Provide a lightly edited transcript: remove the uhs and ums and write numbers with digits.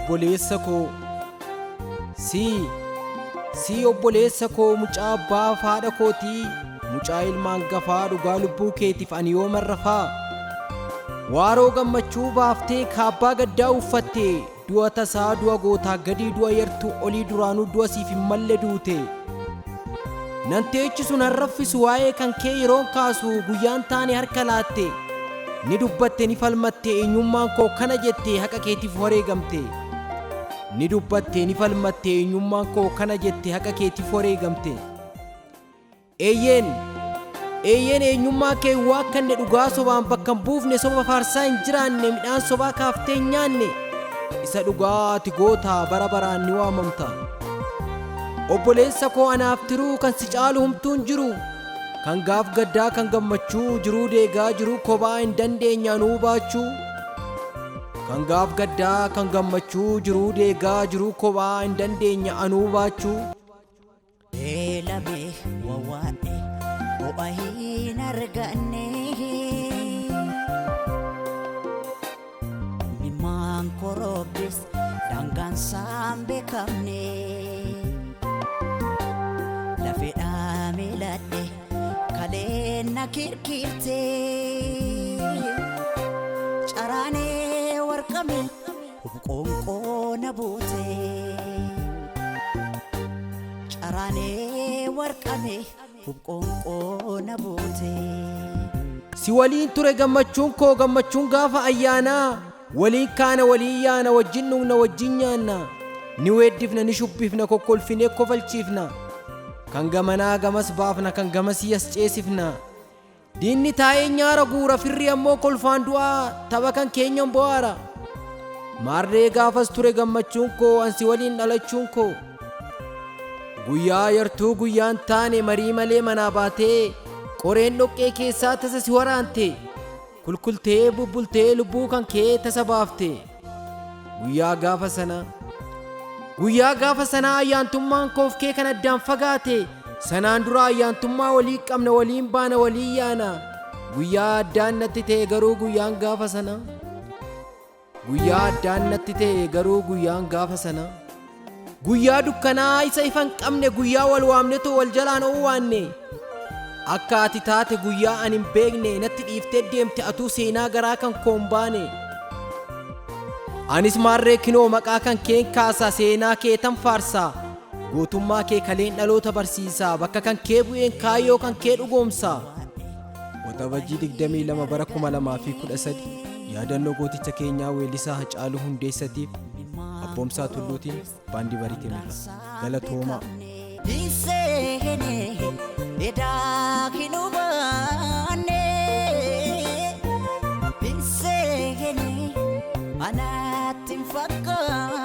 obboleessa koo si obboleessa koo mucaa abbaa haadha kootii mucaa ilmaan gafaa dhugaa lubbuu keetiif ani yooman rafaa waaroo gammachuu baaftee kaabbaa gaddaa uffattee du'a tasaa du'a gootaa gadii du'a yartuu olii duraanuu du'a siif hin malle duute nanteechi sun harraffisu waa'ee kan kee yeroon kaasu guyyaan taane harka laatte ni dubbatte ni falmatte eenyummaan koo kana jette haqa keetiif wareegamte ni dubbatte ni falmatte eenyummaan koo kana jette haqa keetiif wareegamte eeyyeen eenyummaa kee waa kanne dhugaa sobaan bakka hin buufne soba faarsaa hin jiraanne midhaan sobaa kaaftee hin nyaanne isa dhugaa ati gootaa bara baraan ni waamamta obboleessa koo anaaf tiruu kan si caalu humtuun jiru kan gaaf gaddaa kan gammachuu jiruu deegaa jiruu kophaa hin dandeenya anuu baachuu kan gaaf gaddaa kan gammachuu jiruu deegaa jiruu kophaa hin dandeenya anuu baachuu eelame wawaadhe o'a hin arganne mimmaan korobbis daangaan saan beekamne lafedhaa miiladhe kaleen na kirkirte caraanee warqame hubqoonqoo na buute caraanee warqame hubqoonqoo na buute si waliin ture gammachuun koo gammachuun gaafa ayyaanaa waliin kaana waliin yaana wajjin dhugna wajjin nyaanna ni weeddifna ni shubbifna kokkolfinee kofalchiifna kan gamanaa gamas baafna kan gamas yas ceesifna diinni taa'ee nyaara guura firri ammoo kolfaan du'aa tapha kan keenyan bo'aara maarree gaafas ture gammachuun koo ansi waliin dhalachuun koo guyyaa yartuu guyyaan taane marii malee manaa baatee qoreen dhoqqee keessaa tasa si waraante kulkultee bubbultee lubbuu kan kee tasa baafte guyyaa gaafa sana ayyaantummaan koof kee kan addaan fagaate sanaan dura ayyaantummaa walii qabna waliin baana walii yaana guyyaa addaan natti ta'e garuu guyyaan gaafa sana guyyaa addaan natti ta'e garuu guyyaan gaafa sana guyyaa dukkanaa isa ifan qabne guyyaa wal waamnetu wal jalaan oowwaanne akka ati taate guyyaa ani hin beekne natti dhiiftee deemte atuu seenaa garaa kan koon baane anis maarree kinoo maqaa kan keen kaasaa seenaa kee tan faarsaa gootummaa kee kaleen dhaloota barsiisaa bakka kan kee bu'een kaayyoo kan kee dhugoomsaa waxabajjii 22 bara 2013 yaadannoo gooticha keenyaa weellisaa Hacaaluu Hundeessatiif abboomsaa Tulluutiin baandii Bariitiin irra galatoomaa edaa kinubaane binsehene anaatin fakkaate